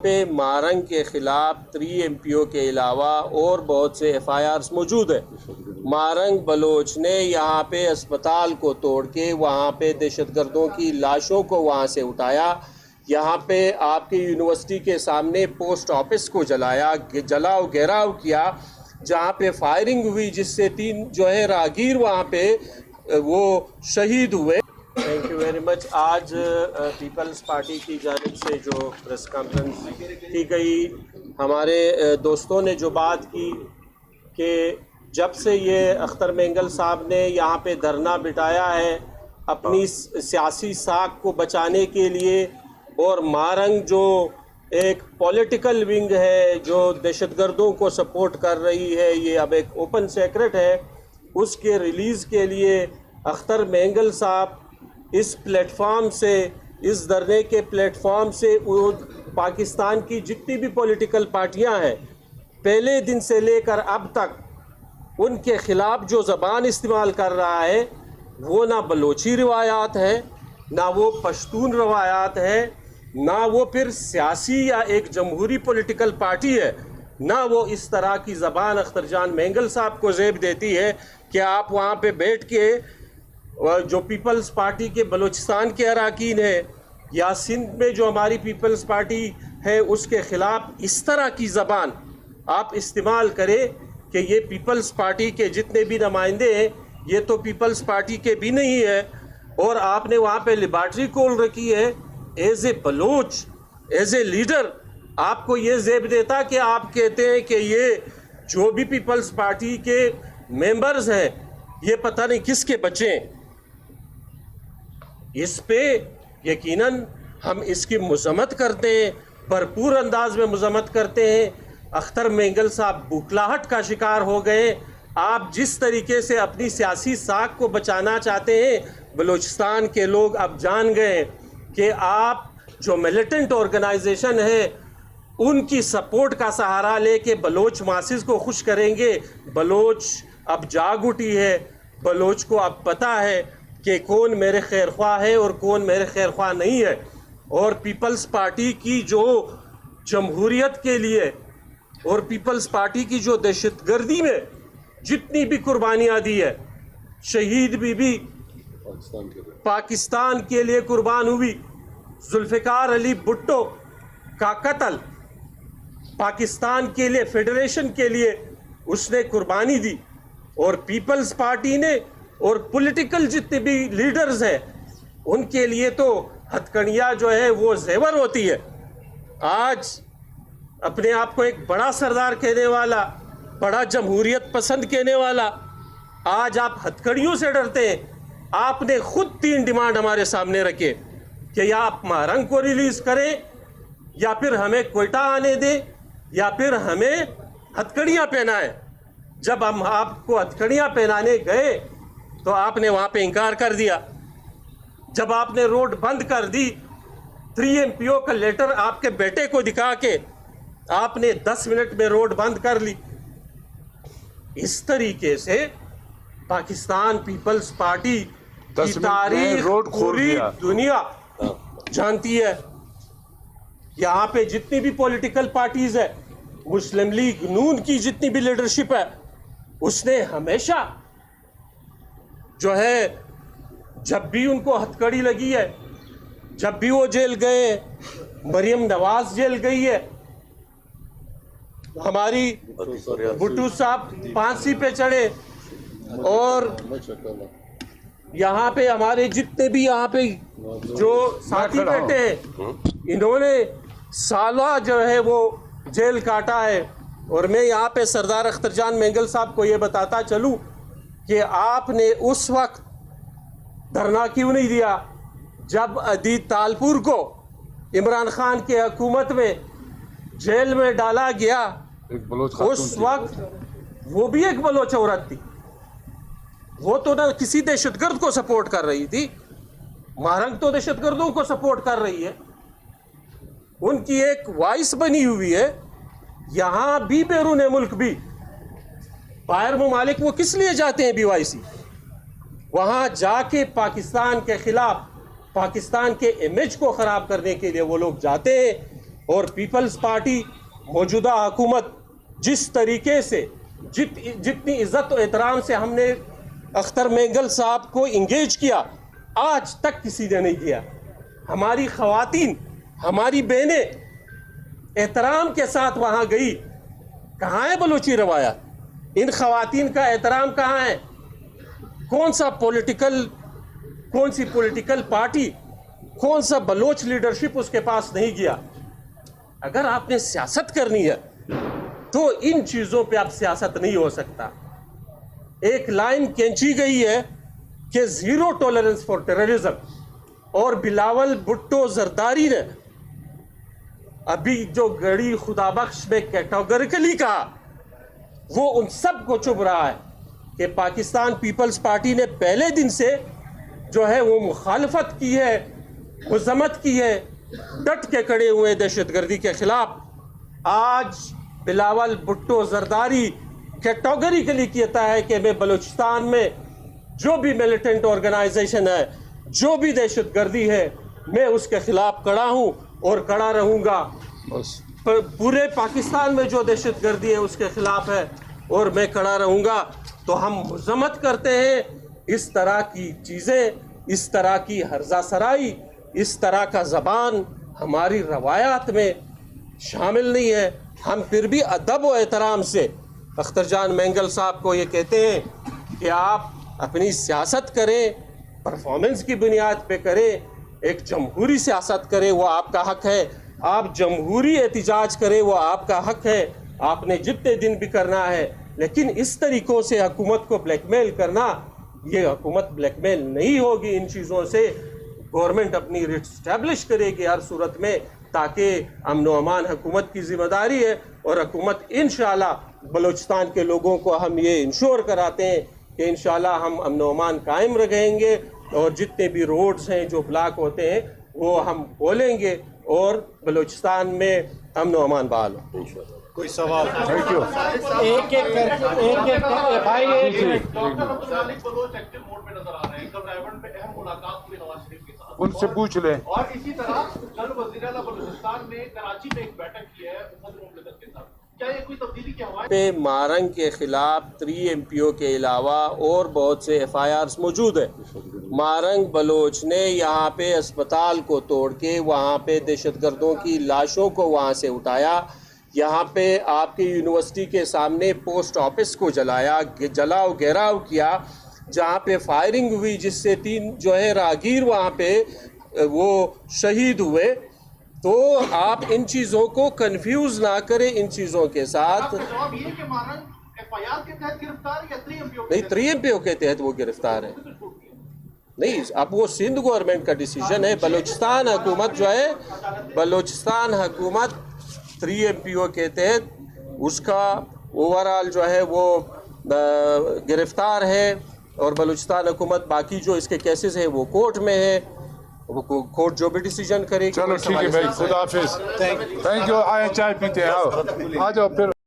پہ مارنگ کے خلاف 3 MP کے علاوہ اور بہت سے FIRs موجود ہیں۔ مارنگ بلوچ نے یہاں پہ اسپتال کو توڑ کے وہاں پہ دہشت گردوں کی لاشوں کو وہاں سے اٹھایا، یہاں پہ آپ کی یونیورسٹی کے سامنے پوسٹ آفس کو جلایا، جلاؤ گھیراؤ کیا، جہاں پہ فائرنگ ہوئی جس سے 3 راہگیر وہاں پہ وہ شہید ہوئے۔ Thank you very much. آج پیپلز پارٹی کی جانب سے جو پریس کانفرنس کی گئی، ہمارے دوستوں نے جو بات کی کہ جب سے یہ اختر مینگل صاحب نے یہاں پہ دھرنا بٹھایا ہے اپنی سیاسی ساکھ کو بچانے کے لیے، اور مارنگ جو ایک پولیٹیکل ونگ ہے جو دہشت گردوں کو سپورٹ کر رہی ہے، یہ اب ایک اوپن سیکرٹ ہے، اس کے ریلیز کے لیے اختر مینگل صاحب اس پلیٹ فارم سے، اس دھرنے کے پلیٹ فارم سے پاکستان کی جتنی بھی پولیٹیکل پارٹیاں ہیں پہلے دن سے لے کر اب تک ان کے خلاف جو زبان استعمال کر رہا ہے وہ نہ بلوچی روایات ہے، نہ وہ پشتون روایات ہے، نہ وہ پھر سیاسی یا ایک جمہوری پولیٹیکل پارٹی ہے، نہ وہ اس طرح کی زبان اختر جان مینگل صاحب کو زیب دیتی ہے کہ آپ وہاں پہ بیٹھ کے جو پیپلز پارٹی کے بلوچستان کے اراکین ہیں یا سندھ میں جو ہماری پیپلز پارٹی ہے اس کے خلاف اس طرح کی زبان آپ استعمال کریں کہ یہ پیپلز پارٹی کے جتنے بھی نمائندے ہیں یہ تو پیپلز پارٹی کے بھی نہیں ہے، اور آپ نے وہاں پہ لیبارٹری کھول رکھی ہے۔ As a Baloch, as a leader آپ کو یہ زیب دیتا کہ آپ کہتے ہیں کہ یہ جو بھی پیپلز پارٹی کے ممبرز ہیں یہ پتہ نہیں کس کے بچے ہیں۔ اس پہ یقیناً ہم اس کی مذمت کرتے ہیں، بھرپور انداز میں مذمت کرتے ہیں۔ اختر مینگل صاحب بوکھلاہٹ کا شکار ہو گئے۔ آپ جس طریقے سے اپنی سیاسی ساکھ کو بچانا چاہتے ہیں، بلوچستان کے لوگ اب جان گئے کہ آپ جو ملیٹنٹ آرگنائزیشن ہے ان کی سپورٹ کا سہارا لے کے بلوچ ماسز کو خوش کریں گے۔ بلوچ اب جاگ اٹھی ہے، بلوچ کو اب پتہ ہے کہ کون میرے خیر خواہ ہے اور کون میرے خیر خواہ نہیں ہے، اور پیپلز پارٹی کی جو جمہوریت کے لیے اور پیپلز پارٹی کی جو دہشت گردی میں جتنی بھی قربانیاں دی ہے، شہید بی پاکستان کے لیے قربان ہوئی، ذوالفقار علی بھٹو کا قتل پاکستان کے لیے، فیڈریشن کے لیے اس نے قربانی دی، اور پیپلز پارٹی نے اور پولیٹیکل جتنے بھی لیڈرز ہیں ان کے لیے تو ہتھکڑیاں جو ہے وہ زیور ہوتی ہے۔ آج اپنے آپ کو ایک بڑا سردار کہنے والا، بڑا جمہوریت پسند کہنے والا، آج آپ ہتھکڑیوں سے ڈرتے ہیں۔ آپ نے خود 3 ڈیمانڈ ہمارے سامنے رکھے کہ یا آپ مارنگ کو ریلیز کریں، یا پھر ہمیں کوئٹہ آنے دیں، یا پھر ہمیں ہتھکڑیاں پہنائیں۔ جب ہم آپ کو ہتھکڑیاں پہنانے گئے تو آپ نے وہاں پہ انکار کر دیا۔ جب آپ نے روڈ بند کر دی، 3 MP کا لیٹر آپ کے بیٹے کو دکھا کے آپ نے 10 منٹ میں روڈ بند کر لی۔ اس طریقے سے پاکستان پیپلز پارٹی کی تاریخ پوری دنیا جانتی ہے۔ یہاں پہ جتنی بھی پولیٹیکل پارٹیز ہے، مسلم لیگ نون کی جتنی بھی لیڈرشپ ہے، اس نے ہمیشہ جو ہے جب بھی ان کو ہتھکڑی لگی ہے، جب بھی وہ جیل گئے، مریم نواز جیل گئی ہے، ہماری بھٹو صاحب پھانسی پہ چڑھے، اور یہاں پہ ہمارے جتنے بھی یہاں پہ جو ساتھی بیٹھے ہیں انہوں نے سالہ جو ہے وہ جیل کاٹا ہے۔ اور میں یہاں پہ سردار اختر جان مینگل صاحب کو یہ بتاتا چلوں کہ آپ نے اس وقت دھرنا کیوں نہیں دیا جب عدید تالپور کو عمران خان کی حکومت میں جیل میں ڈالا گیا؟ اس وقت وہ بھی ایک بلوچ عورت تھی، وہ تو نہ کسی دہشت گرد کو سپورٹ کر رہی تھی، مارنگ تو دہشت گردوں کو سپورٹ کر رہی ہے، ان کی ایک وائس بنی ہوئی ہے۔ یہاں بھی بیرون ملک بھی باہر ممالک وہ کس لیے جاتے ہیں BYC؟ وہاں جا کے پاکستان کے خلاف، پاکستان کے امیج کو خراب کرنے کے لیے وہ لوگ جاتے ہیں۔ اور پیپلز پارٹی موجودہ حکومت جس طریقے سے جتنی عزت و احترام سے ہم نے اختر مینگل صاحب کو انگیج کیا آج تک کسی نے نہیں کیا. ہماری خواتین ہماری بہنیں احترام کے ساتھ وہاں گئی. کہاں ہے بلوچی روایات؟ ان خواتین کا احترام کہاں ہے؟ کون سی پولیٹیکل پارٹی کون سا بلوچ لیڈرشپ اس کے پاس نہیں گیا؟ اگر آپ نے سیاست کرنی ہے تو ان چیزوں پہ اب سیاست نہیں ہو سکتا. ایک لائن کھینچی گئی ہے کہ زیرو ٹالرنس فار ٹیررزم، اور بلاول بھٹو زرداری نے ابھی جو گڑی خدا بخش میں کیٹاگوریکلی کہا، وہ ان سب کو چبھ رہا ہے کہ پاکستان پیپلز پارٹی نے پہلے دن سے جو ہے وہ مخالفت کی ہے، مذمت کی ہے، ڈٹ کے کھڑے ہوئے دہشت گردی کے خلاف. آج بلاول بھٹو زرداری کیٹاگوریکلی کہتا ہے کہ میں بلوچستان میں جو بھی ملیٹنٹ آرگنائزیشن ہے، جو بھی دہشت گردی ہے، میں اس کے خلاف کھڑا ہوں اور کھڑا رہوں گا. پورے پاکستان میں جو دہشت گردی ہے اس کے خلاف ہے اور میں کھڑا رہوں گا. تو ہم مذمت کرتے ہیں اس طرح کی چیزیں، اس طرح کی ہرزہ سرائی، اس طرح کا زبان ہماری روایات میں شامل نہیں ہے. ہم پھر بھی ادب و احترام سے اختر جان مینگل صاحب کو یہ کہتے ہیں کہ آپ اپنی سیاست کریں، پرفارمنس کی بنیاد پہ کریں، ایک جمہوری سیاست کریں، وہ آپ کا حق ہے. آپ جمہوری احتجاج کریں، وہ آپ کا حق ہے، آپ نے جتنے دن بھی کرنا ہے. لیکن اس طریقوں سے حکومت کو بلیک میل کرنا، یہ حکومت بلیک میل نہیں ہوگی. ان چیزوں سے گورنمنٹ اپنی ریٹ اسٹیبلش کرے گی ہر صورت میں، تاکہ امن و امان حکومت کی ذمہ داری ہے. اور حکومت انشاءاللہ بلوچستان کے لوگوں کو ہم یہ انشور کراتے ہیں کہ انشاءاللہ ہم امن و امان قائم رکھیں گے، اور جتنے بھی روڈز ہیں جو بلاک ہوتے ہیں وہ ہم کھولیں گے اور بلوچستان میں امن و امان بحال ہو. کوئی سوال؟ Thank you. ایک ایک کر کے بھائی ان سے پوچھ لیں. اور اسی طرح کل وزیر اعلیٰ بلوچستان نے کراچی میں ایک بیٹھک کی ہے صدر مملکت کے ساتھ. کیا یہ کوئی تبدیلی کی ہوائیں پہ مارنگ کے خلاف 3 MPO کے علاوہ اور بہت سے FIRs موجود ہیں. مارنگ بلوچ نے یہاں پہ اسپتال کو توڑ کے وہاں پہ دہشت گردوں کی لاشوں کو وہاں سے اٹھایا. یہاں پہ آپ کی یونیورسٹی کے سامنے پوسٹ آفس کو جلایا، جلاؤ گھیراؤ کیا، جہاں پہ فائرنگ ہوئی جس سے 3 جو ہے راہگیر وہاں پہ وہ شہید ہوئے. تو آپ ان چیزوں کو کنفیوز نہ کریں ان چیزوں کے ساتھ. جواب یہ کہ مارنگ FIR کے تحت گرفتار یا 3 MPO نہیں، 3 MPO کے تحت وہ گرفتار ہے. نہیں، اب وہ سندھ گورنمنٹ کا ڈیسیجن ہے. بلوچستان حکومت جو ہے، بلوچستان حکومت 3 MPO کے تحت اس کا اوورال جو ہے وہ گرفتار ہے. اور بلوچستان حکومت باقی جو اس کے کیسز ہیں وہ کورٹ میں ہے، وہ کورٹ جو بھی ڈیسیجن کرے گی. چلو ٹھیک ہے بھائی، خدا حافظ. Thank you. آئے چائے پیتے ہیں، آؤ آ جاؤ پھر.